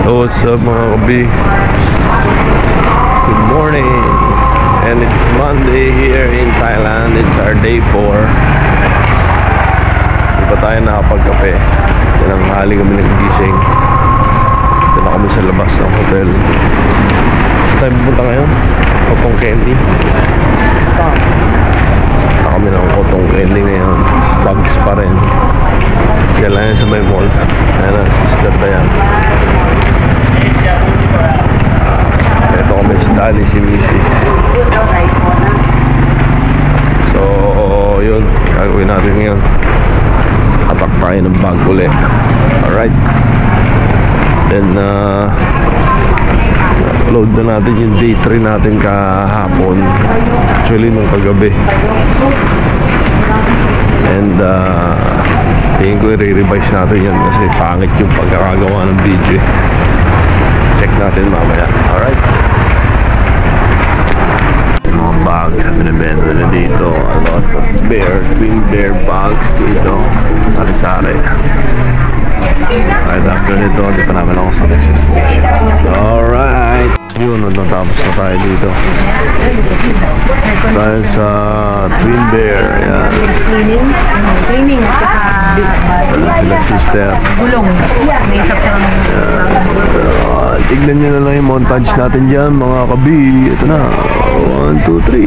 What's up mga kabi? Good morning. And it's Monday here in Thailand. It's our day 4. Di pa tayo nakapagkape. Tinanghali kami naggising. Ito na kami sa labas ng hotel. Saan tayo pupunta ngayon? Cotton Candy. Punta kami ng Cotton Candy ngayon. Bugs pa rin. Diyan lang yan sa may mall. Ayan ang sister na yan. Ito kami si Dali, si Mrs. So, yun. Gagawin natin ngayon. Atak tayo ng bag ulit. Alright. Then, upload na natin yung day 3 natin kahapon. Actually, nung kagabi. And, tingin ko i-revise natin yan kasi pangit yung pagkakagawa ng video. Check natin mamaya. Alright. Mga bags na binibenta na dito. A lot of twin bear bags dito. Sari-sari. Right after nito, dito namin ako sa next station. Alright. Yun, natapos na tayo dito. Tayo sa Twin Bear. Ayan. Cleaning at saka sila sister. gulong. May isap ka lang. Tignan nyo na lang yung montage natin dyan mga kabi. Ito na. 1, 2, 3.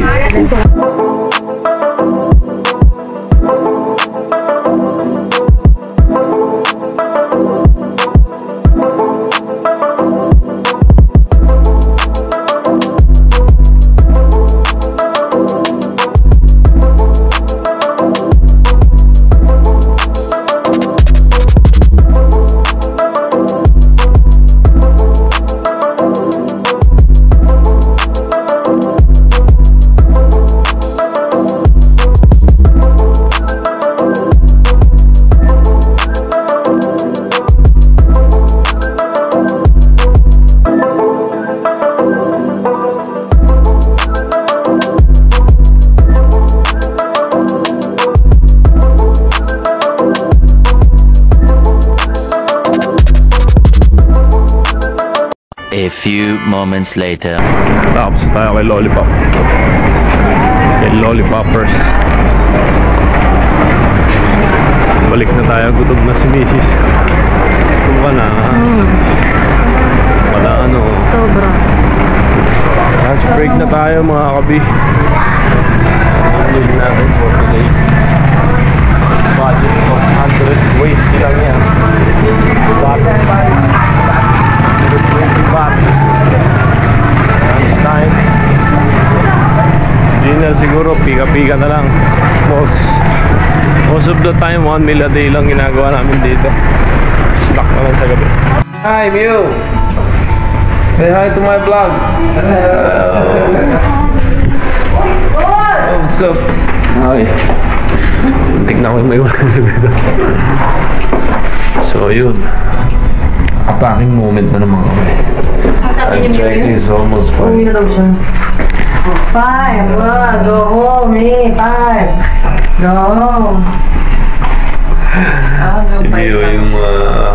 A few moments later. Tapos tayo kay Lollipop. Kay Lollipoppers. Balik na tayo. Gutom na si Mrs. Gutom ka na. Wala ano. Sobra. Lunch break na tayo mga kabi. Load natin for today. Budget of 100. Wait, ilang yan? Lunchtime. Dinner siguro, pika-pika na lang. Most of the time, 1 meal a day lang ginagawa namin dito. Stuck na lang sa gabi. Hi, Mew! Say hi to my vlog. What's up? Hi. Tignan ko yung may wala dito. So, yun. Packing moment na naman kami. Time check is almost 5. Uwi na daw siya. 5. Go home, eh. 5. Go. Si Bio yung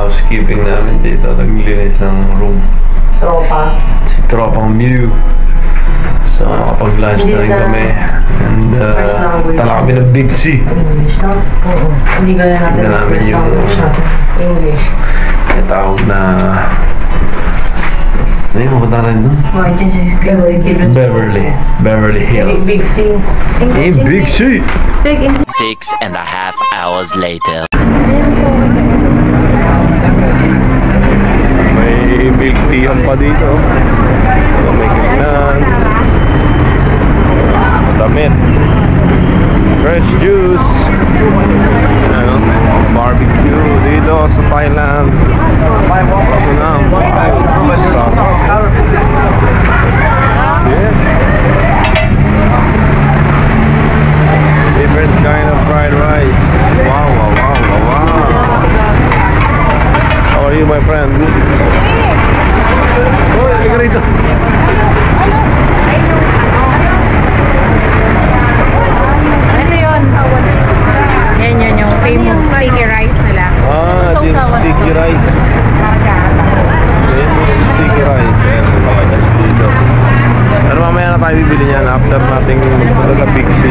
housekeeping namin dito. Naglinis ng room. Tropa. Si Tropang Mew. So, makapag-lunch na rin kami. And, tala kami ng Big C. English, no? Oo. Hindi gaya natin. Tignan namin yung English. may tawag na ano yung mapunta rin doon? Beverly Hills. Big C. Hey, Big C! 6.5 hours later. May milk teahan pa dito. May kainan. Damit. Fresh juice. Ano? Barbecue dito sa Thailand. Ito na. Yeah. Different kind of fried rice. Wow, wow, wow, wow, wow. How are you, my friend? Oh, liga rito. Ano yun? Yan yung famous sticky rice nila. Ah, sticky rice. Ayan. sticky rice. Ayan, mga juice dito. Pero mamaya na tayo bibili niyan after nating magpunta sa Big C.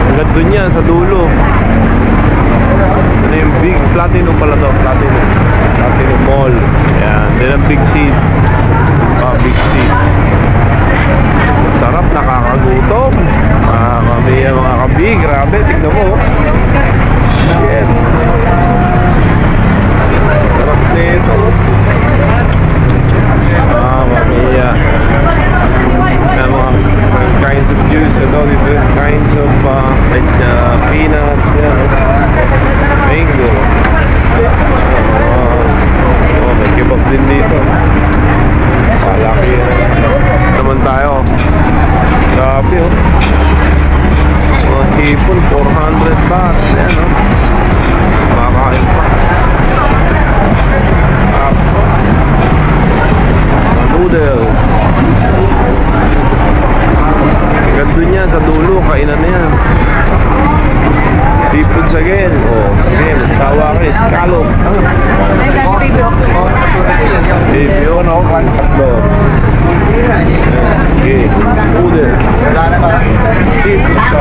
Hanggang dun yan, sa dulo. Ano yung Big Platinum pala to? Platinum Mall. Ayan, din ang Big C. Big C. Sarap, nakakagutom. Mga kabi, grabe, tignan mo. Shit. Sarap nito. Mamaya. Mga kinds of juice, different kinds of peanuts, mango. May kebab din dito. Malaki naman tayo. Sabi mga hipon 400 baht. Ayan makakain pa. Noodles. Ganda niya sa dulo. Kainan na yan. Seafoods again. Okay, magsawa kayo. Scallop. Bibyo, no? Hotdog. Okay. Noodles. Seafood.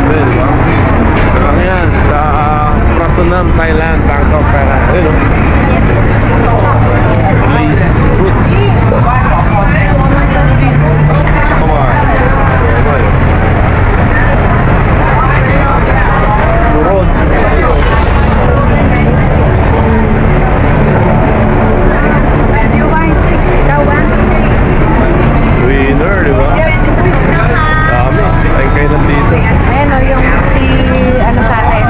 Diba? Yan. Sa Pratunam, Thailand. Bangkok, Thailand. Ayun, no? Rice fruit. Come on. Burod. Winner, di ba? Dami. Ay kayo nandito. Ayan o, yung si ano sa atin.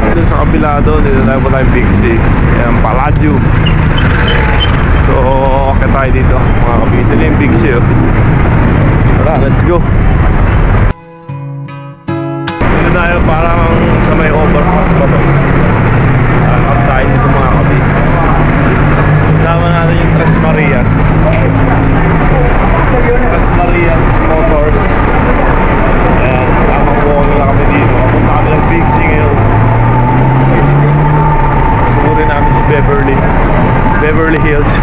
Dito sa kabila doon, dito tayo po tayong Big C. Ayan, Palladio. So, okay tayo dito. Mga kabito na yung Big C. Tara, let's go. Dito tayo parang sa may overpass pa to. Parang tayo dito mga kabito. Kasama natin yung Tres Marias. Tres Marias Motors. Ayan, tamang buong nila kami dito. Kapunta kami ng Big C ngayon. Tuturin namin si Beverly Hills.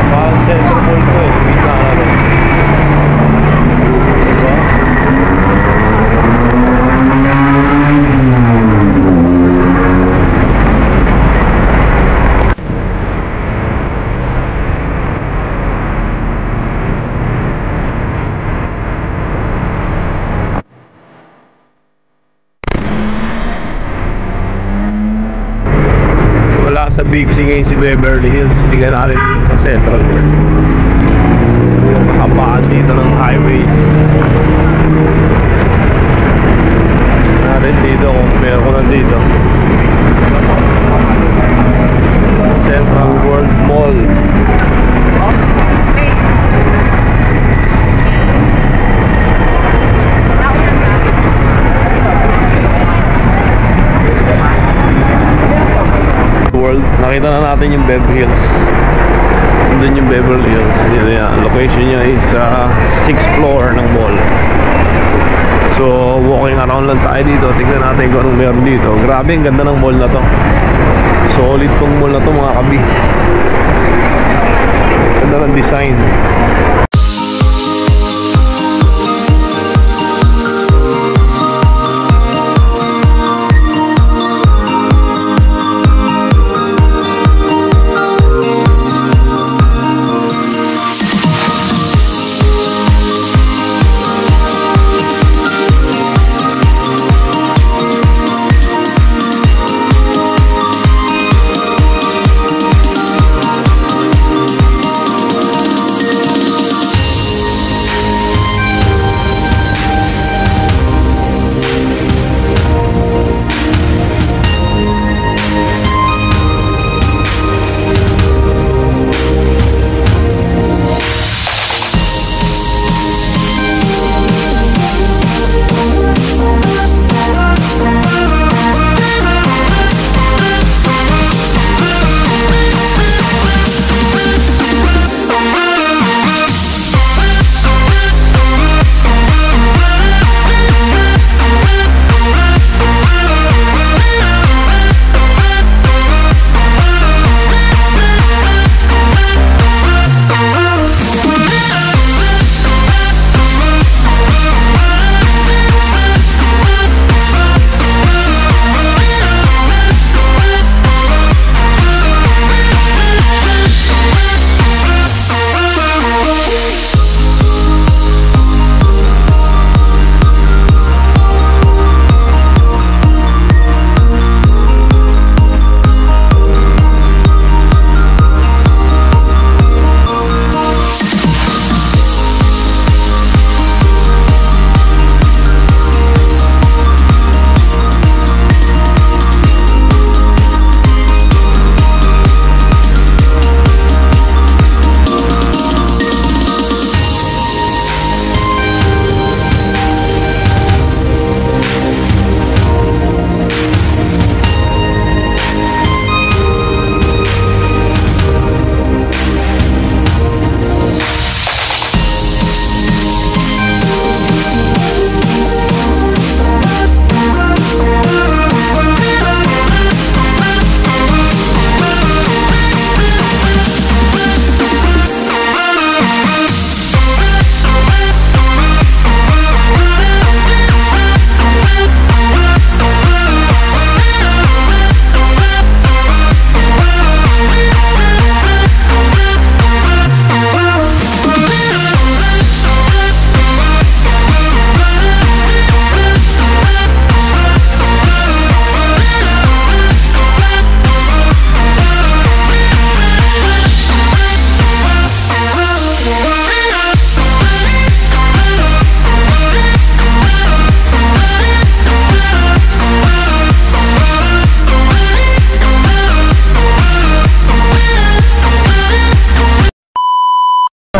Parang center mall ko eh. Kita na rin. Diba? Sa Big C ngayon si Beverly Hills. Tingnan natin sa Central Park. Kapaan dito ng highway. Natin dito kung meron ko nandito. Central World Mall. Nakita na natin yung Beverly Hills. Doon yung Beverly Hills. Yan, location niya is 6th floor ng mall. So walking around lang tayo dito. Tingnan natin kung anong meron dito. Grabe, ang ganda ng mall na to. Solid tong mall na to mga kabi. Ganda ng design.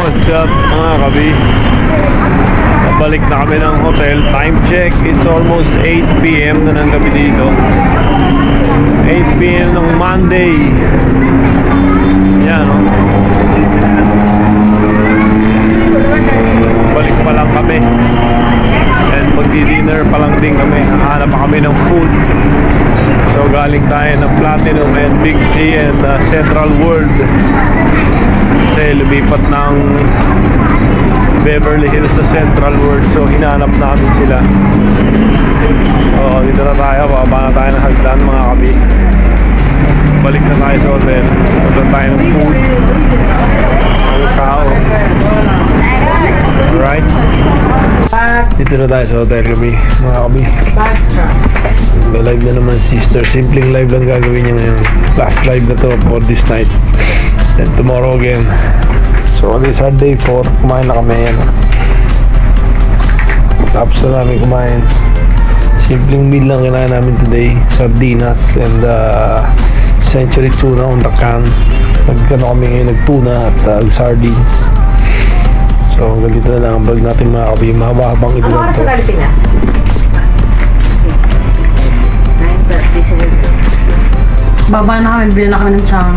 What's up mga kabi? Pabalik na kami ng hotel. Time check is almost 8 PM na ng gabi dito. 8 PM ng Monday. Yan, no? Balik pa lang kami. And magdi-dinner pa lang din kami. Hanap pa kami ng food. So galing tayo ng Platinum and Big C and Central World. Kasi lumipat ng Beverly Hills sa Central World. So hinanap namin sila. So dito na tayo. Bababa na tayo ng hagdan mga kabi. Balik na tayo sa hotel. Punta tayo ng food. Ang tao. Alright. Dito na tayo sa hotel kami mga kabi. May live na naman sister. Simpleng live lang gagawin niya ngayon. Last live na to for this night. Then tomorrow again. So on this day 4, kumain na kami yan. Tapos na namin kumain. Simpleng meal lang kinain namin today. Sardinas and century tuna on the can. Nagkano kami ngayon, nagtuna at sardines. So hanggang dito na lang ang vlog natin mga kabi. Mahaba-habang ito lang to. Baba na kami, bilhin na kami ng chang.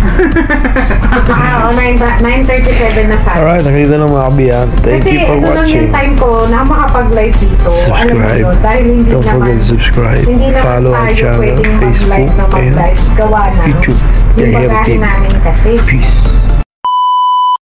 Oo, 9:37 na sa akin. Alright, nakita lang mga kabi. Thank you for Kasi ito lang watching. yung time ko na makapag-live dito. Alam mo Subscribe. yun, dahil hindi Don't naman, forget to subscribe. hindi naman Follow our tayo channel, pwedeng Facebook, mag-live na and mag-live. Gawa na. YouTube. Yung Yahir bagahe TV. namin kasi. Peace.